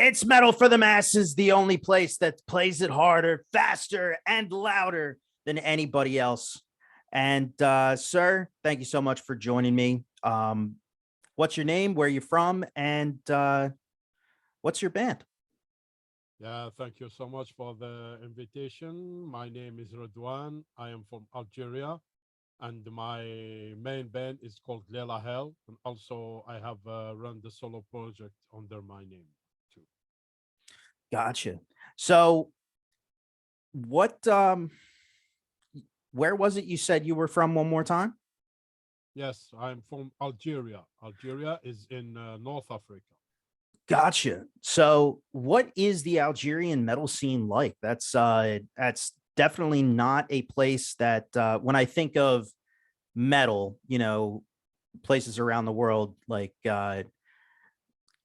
It's Metal for the Masses, the only place that plays it harder, faster, and louder than anybody else. And sir, thank you so much for joining me. What's your name? Where are you from? And what's your band? Yeah, thank you so much for the invitation. My name is Redouane. I am from Algeria, and my main band is called LELAHELL. And also, I have run the solo project under my name too. Gotcha. So, what? Where was it you said you were from? One more time. Yes, I'm from Algeria. Algeria is in North Africa. Gotcha. So, what is the Algerian metal scene like? That's definitely not a place that when I think of metal, places around the world like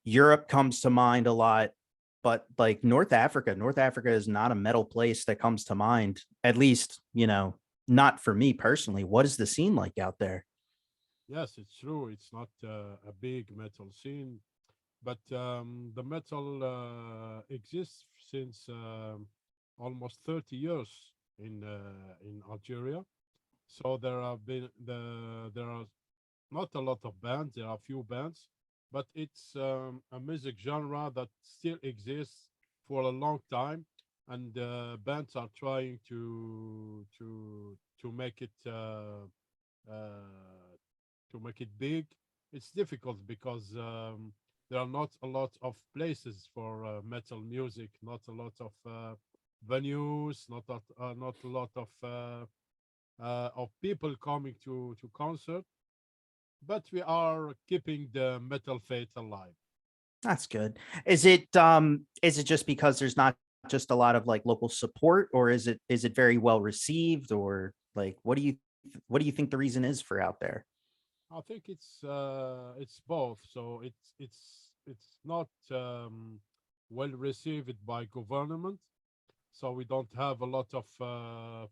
Europe comes to mind a lot, but like North Africa is not a metal place that comes to mind. At least, not for me personally. What is the scene like out there? Yes, it's true. It's not a big metal scene, but the metal exists since almost 30 years in Algeria. So there are not a lot of bands. There are few bands, but it's a music genre that still exists for a long time, and bands are trying to make it to make it big. It's difficult because there are not a lot of places for metal music, not a lot of venues, not a lot of people coming to concert, but we are keeping the metal faith alive. That's good. Is it just because there's not just a lot of like local support, or is it very well received, or like what do you think the reason is for out there? I think it's both. So it's not well received by government. So we don't have a lot of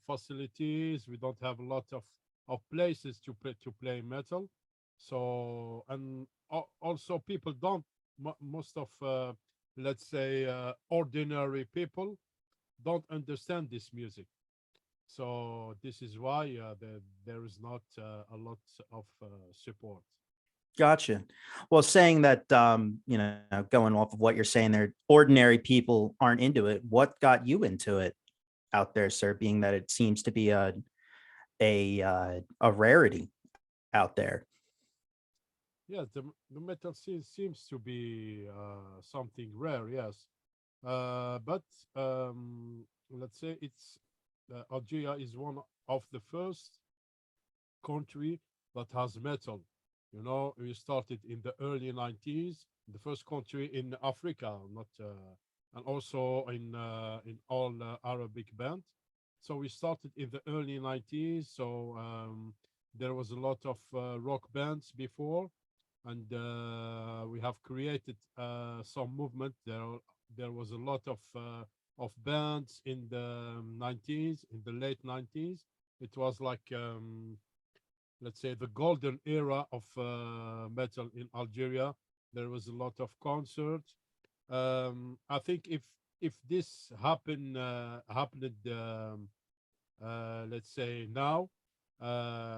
facilities. We don't have a lot of places to play metal. So and also people don't most of let's say ordinary people don't understand this music. So this is why there is not a lot of support. Gotcha. Well, saying that, going off of what you're saying there, ordinary people aren't into it. What got you into it out there, sir? Being that it seems to be a rarity out there. Yes, the metal scene seems to be something rare. Yes, but let's say it's Algeria is one of the first country that has metal. You know, we started in the early 90s, the first country in Africa, not and also in all Arabic band. So we started in the early 90s. So there was a lot of rock bands before, and we have created some movement. There was a lot of bands in the 90s, in the late 90s. It was like let's say the golden era of metal in Algeria. There was a lot of concerts. I think if this happened let's say now,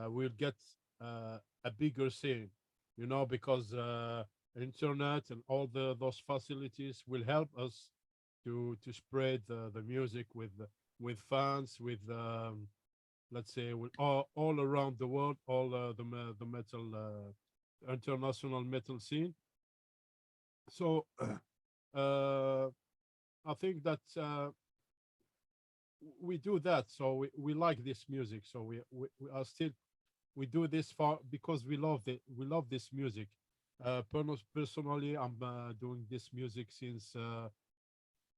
we'll get a bigger scene, you know, because internet and all those facilities will help us to spread the music with fans, with let's say with all around the world, all the metal international metal scene. So uh, I think that we do that. So we like this music. So we are still we do this for because we love this music. Personally, I'm doing this music since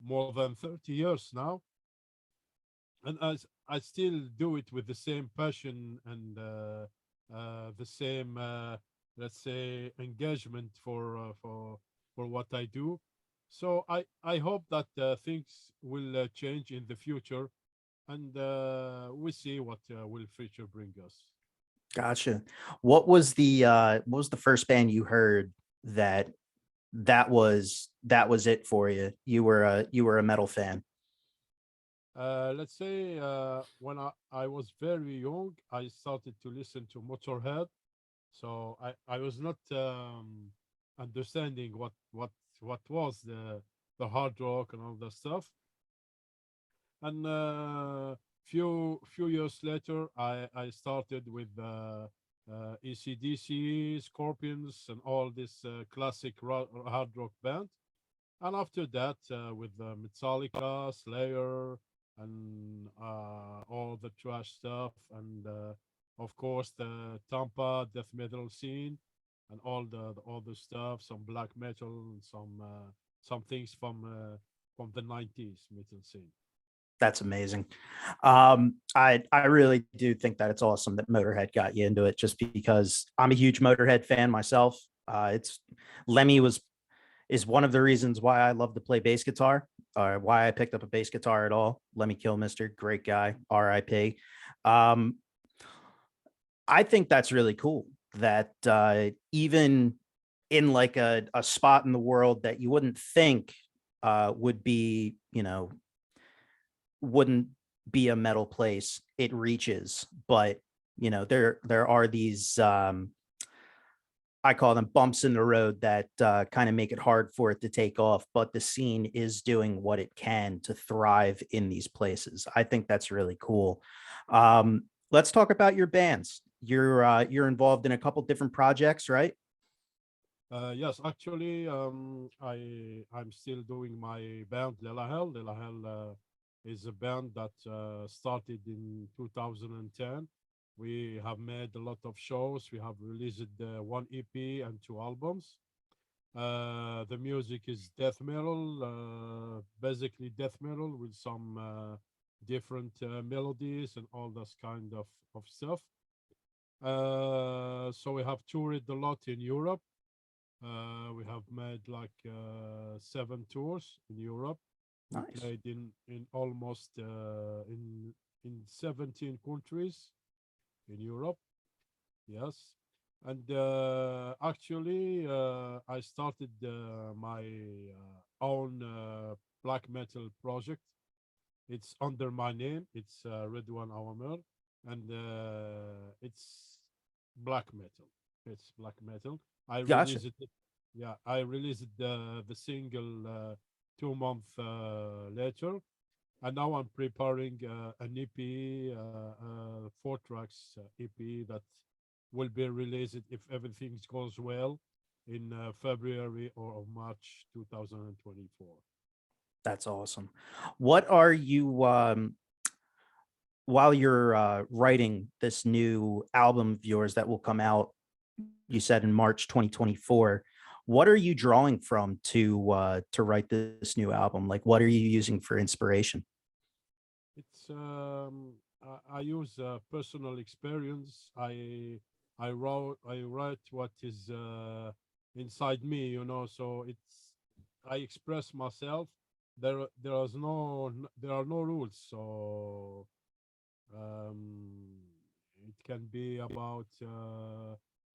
more than 30 years now, and I still do it with the same passion and the same let's say engagement for what I do. So I hope that things will change in the future, and we see what will future bring us. Gotcha. What was the first band you heard that that was it for you. You were a metal fan. Let's say when I was very young, I started to listen to Motorhead. So I was not understanding what was the hard rock and all that stuff. And few years later, I started with ECDC, Scorpions, and all this classic hard rock band. And after that, with Metallica, Slayer, and all the trash stuff, and of course the Tampa death metal scene, and all the other stuff, some black metal, and some things from the 90s metal scene. That's amazing. I really do think that it's awesome that Motorhead got you into it, just because I'm a huge Motorhead fan myself. It's Lemmy was is one of the reasons why I love to play bass guitar, or why I picked up a bass guitar at all. Lemmy Kilmister, great guy, R.I.P. Um, I think that's really cool that even in like a spot in the world that you wouldn't think would be, wouldn't be a metal place, it reaches. But there are these I call them bumps in the road that kind of make it hard for it to take off, but the scene is doing what it can to thrive in these places. I think that's really cool. Let's talk about your bands. You're involved in a couple different projects, right? Yes, actually, I'm still doing my band Lelahell. Lelahell is a band that started in 2010. We have made a lot of shows. We have released one EP and two albums. The music is death metal, basically death metal with some different melodies and all this kind of stuff. So we have toured a lot in Europe. We have made like 7 tours in Europe. We Nice. played in almost in 17 countries in Europe. Yes, and actually, I started my own black metal project. It's under my name. It's Redouane Aouameur, and it's black metal. It's black metal. I Gotcha. released it. Yeah, I released the single 2 months later, and now I'm preparing an EP, 4 tracks EP that will be released if everything goes well in February or March 2024. That's awesome. What are you while you're writing this new album of yours that will come out, you said in March 2024, what are you drawing from to write this new album? Like, what are you using for inspiration? It's I use personal experience. I write what is inside me, So I express myself. There are no rules, so um, it can be about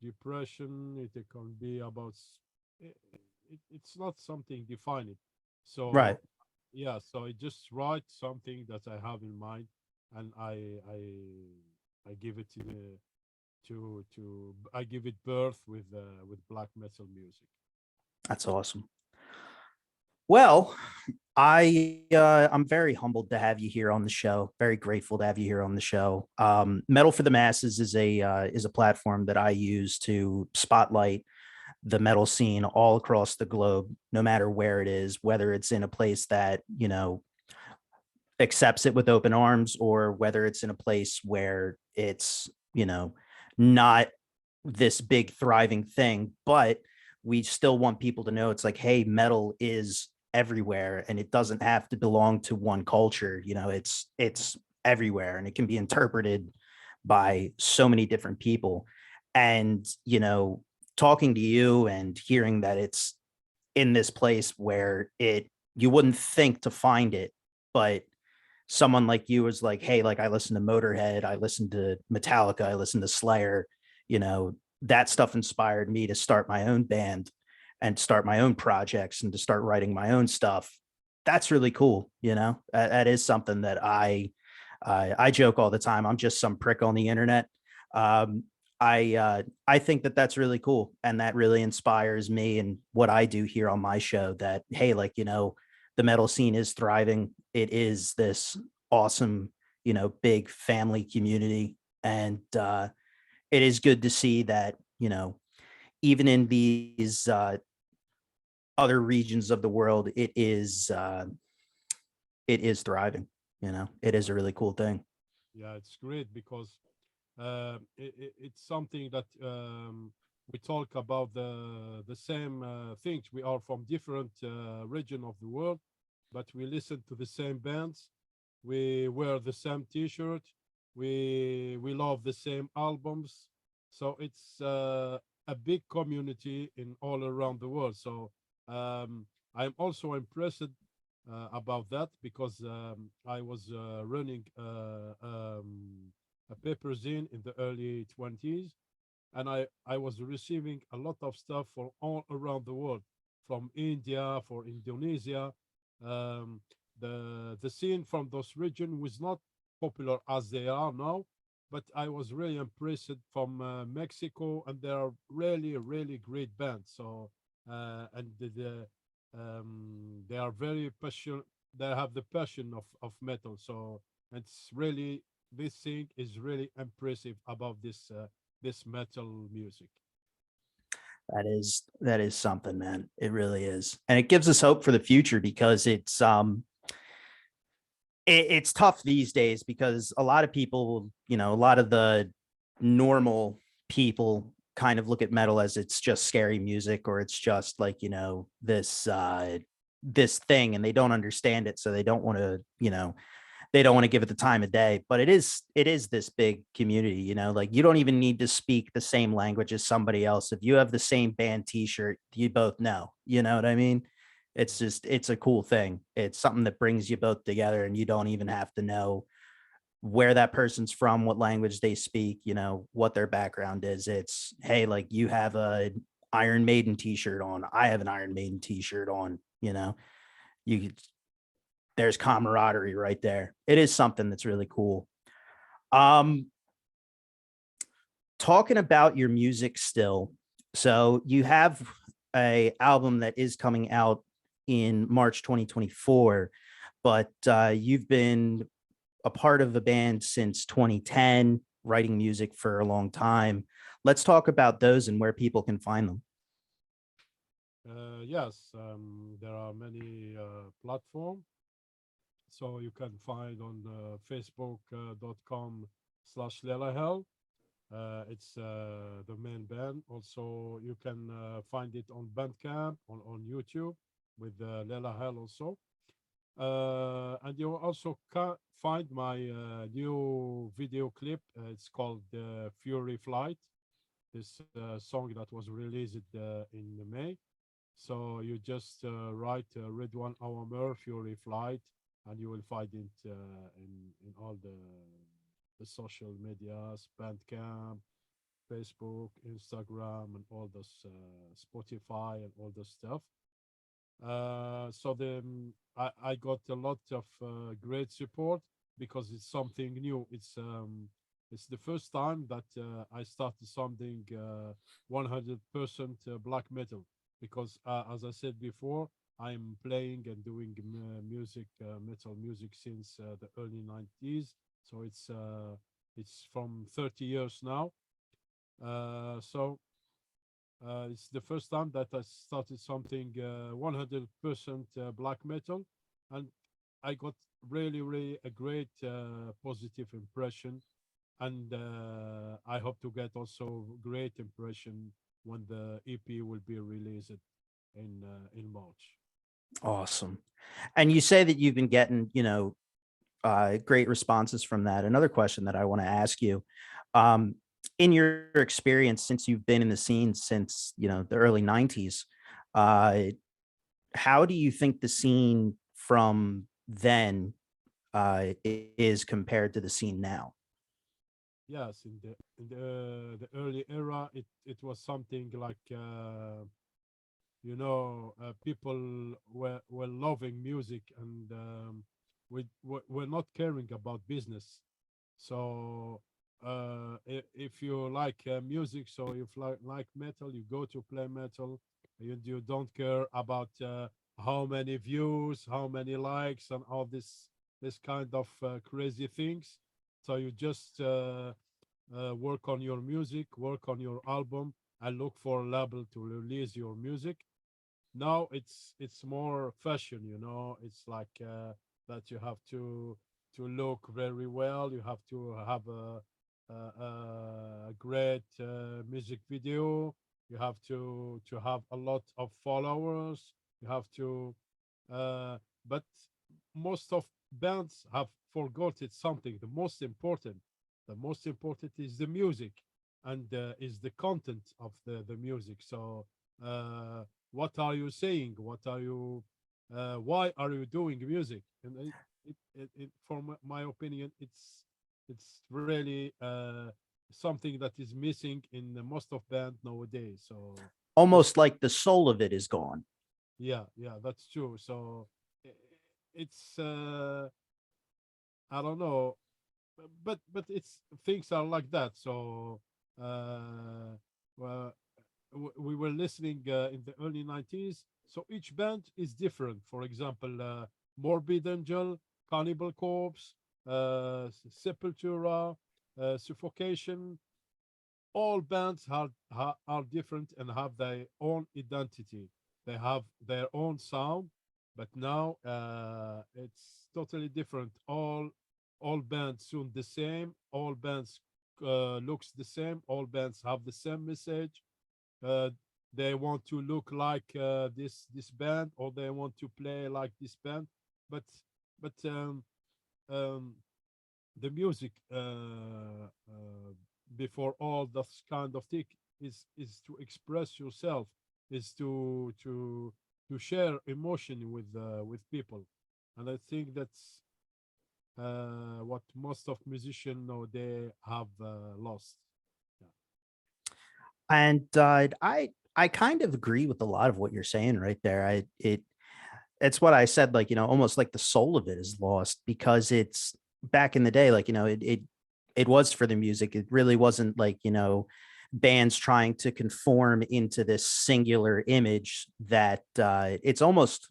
depression. It can be about it's not something defined. Right. So yeah, so I just write something that I have in mind, and I give it to I give it birth with black metal music. That's awesome. Well, I'm very humbled to have you here on the show. Very grateful to have you here on the show. Metal for the Masses is a platform that I use to spotlight the metal scene all across the globe, no matter where it is, whether it's in a place that accepts it with open arms, or whether it's in a place where it's not this big thriving thing, but we still want people to know it's like, hey, metal is everywhere, and it doesn't have to belong to one culture. It's everywhere, and it can be interpreted by so many different people. And talking to you and hearing that it's in this place where it you wouldn't think to find it, but someone like you was like, hey, like, I listen to Motorhead, I listen to Metallica, I listen to Slayer, that stuff inspired me to start my own band. and start my own projects and to start writing my own stuff. That's really cool. That is something that I joke all the time. I'm just some prick on the internet. Um, I think that that's really cool, and that really inspires me and what I do here on my show. That hey, like the metal scene is thriving. It is this awesome, big family community, and it is good to see that even in these other regions of the world, it is thriving. It is a really cool thing. Yeah, it's great because it's something that we talk about the same things. We are from different region of the world, but we listen to the same bands. We wear the same T-shirt. We love the same albums. So it's a big community in all around the world. So I'm also impressed about that because I was running a paper zine in the early 20s, and I was receiving a lot of stuff from all around the world, from India, for Indonesia. Um, the scene from those region was not popular as they are now, but I was really impressed from Mexico, and they are really really great bands. So and they are very passion. They have the passion of metal. So it's really, this thing is really impressive about this metal music. That is something, man. It really is, and it gives us hope for the future because it's tough these days because a lot of people, a lot of the normal people kind of look at metal as it's just scary music, or it's just like, this thing, and they don't understand it. So they don't want to give it the time of day, but it is this big community, like you don't even need to speak the same language as somebody else. If you have the same band t-shirt, you both know, you know what I mean? It's a cool thing. It's something that brings you both together, and you don't even have to know where that person's from, what language they speak, what their background is. It's, hey, like you have a Iron Maiden t-shirt on, I have an Iron Maiden t-shirt on, you there's camaraderie right there. It is something that's really cool. Um, Talking about your music still, so you have a album that is coming out in March 2024, but you've been a part of the band since 2010, writing music for a long time. Let's talk about those and where people can find them. Yes, there are many platforms. So you can find on facebook.com/LELAHELL. It's the main band. Also, you can find it on Bandcamp, on YouTube with Lela Hell also. And you also can find my new video clip. It's called Fury Flight. This song that was released in May. So you just write Redouane Aouameur Fury Flight, and you will find it in all the social medias, Bandcamp, Facebook, Instagram, and all this Spotify and all this stuff. I got a lot of great support because it's something new. It's the first time that I started something 100% black metal because as I said before, I'm playing and doing music, metal music since the early 90s. So it's from 30 years now. So it's the first time that I started something 100% black metal, and I got really, really a great positive impression, and I hope to get also great impression when the EP will be released in March. Awesome. And you say that you've been getting, great responses from that. Another question that I want to ask you, um, in your experience since you've been in the scene since, the early 90s, uh, how do you think the scene from then is compared to the scene now? Yes, in the early era, it was something like people were loving music, and we're not caring about business. So if you like music, so if like metal, you go to play metal. You don't care about how many views, how many likes, and all this kind of crazy things. So you just work on your music, work on your album, and look for a label to release your music. Now it's more fashion, it's like that you have to look very well, you have to have a great music video, you have to have a lot of followers, you have to but most of bands have forgotten something. The most important is the music, and is the content of the music. So what are you saying? What are you why are you doing music? And from my opinion, it's really something that is missing in the most of band nowadays. So it's Almost like the soul of it is gone. yeah, yeah, that's true. So i- it's I don't know, but it's things are like that. So well, we were listening in the early 90s. So each band is different. For example, Morbid Angel, Cannibal Corpse, Sepultura, Suffocation. All bands are different and have their own identity. They have their own sound, but now it's totally different. All bands sound the same. All bands looks the same. All bands have the same message. uh, they want to look like this band, or they want to play like this band, but but um, the music before all this kind of thing is to express yourself, is to share emotion with people, and I think that's what most of musicians nowadays have lost. Yeah. And I kind of agree with a lot of what you're saying right there. It's what I said, like, almost like the soul of it is lost because it's back in the day, like, it was for the music. It really wasn't like, bands trying to conform into this singular image that it's almost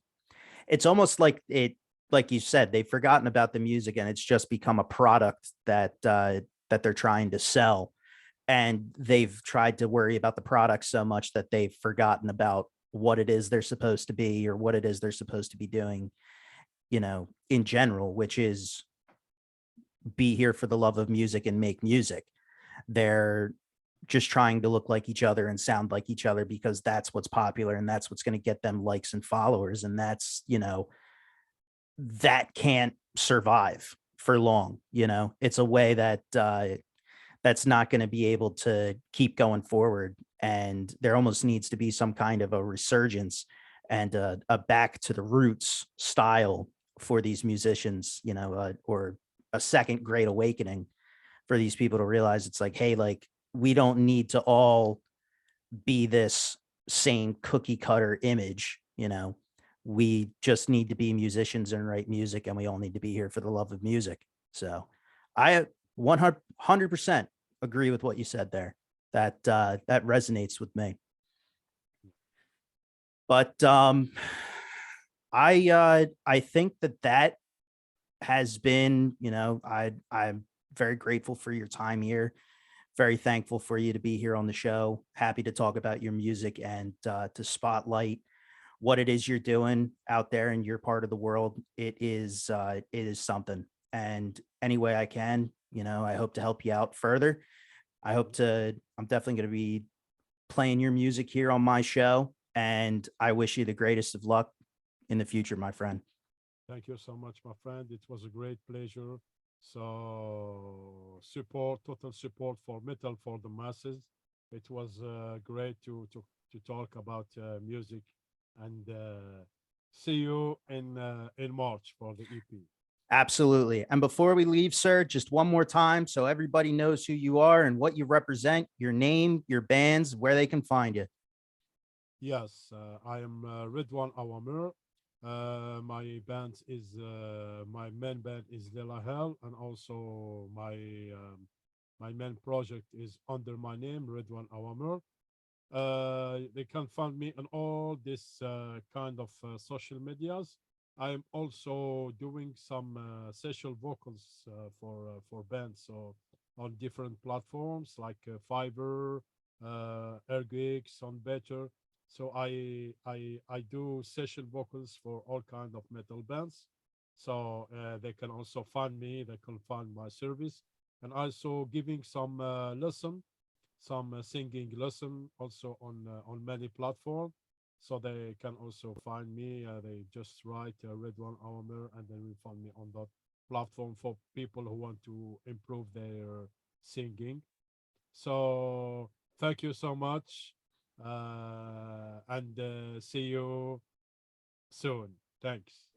like you said, they've forgotten about the music and it's just become a product that they're trying to sell, and they've tried to worry about the product so much that they've forgotten about what it is they're supposed to be or what it is they're supposed to be doing, in general, which is be here for the love of music and make music. They're just trying to look like each other and sound like each other because that's what's popular and that's what's going to get them likes and followers. And that can't survive for long. It's a way that that's not going to be able to keep going forward. And there almost needs to be some kind of a resurgence and a back to the roots style for these musicians, or a second great awakening for these people to realize it's like, hey, like, we don't need to all be this same cookie cutter image. We just need to be musicians and write music, and we all need to be here for the love of music. So I 100% agree with what you said there. That resonates with me. But I think that has been, I'm very grateful for your time here. Very thankful for you to be here on the show. Happy to talk about your music and to spotlight what it is you're doing out there in your part of the world. It is something. And any way I can, I hope to help you out further. I'm definitely going to be playing your music here on my show. And I wish you the greatest of luck in the future, my friend. Thank you so much, my friend. It was a great pleasure. So support, total support for metal for the masses. It was great to talk about music, and see you in March for the EP. Absolutely. And before we leave, sir, just one more time so everybody knows who you are and what you represent, your name, your bands, where they can find you. Yes, I am Redouane Aouameur. My band is my main band is LELAHELL, and also my main project is under my name, Redouane Aouameur. They can find me on all this kind of social medias. I am also doing some session vocals for bands, so on different platforms like Fiverr, Ergix, on Better. So I do session vocals for all kind of metal bands. So they can also find me. They can find my service, and also giving some singing lesson also on many platforms, so they can also find me. They just write Redouane Aouameur, and then will find me on that platform for people who want to improve their singing. So thank you so much, and see you soon. Thanks.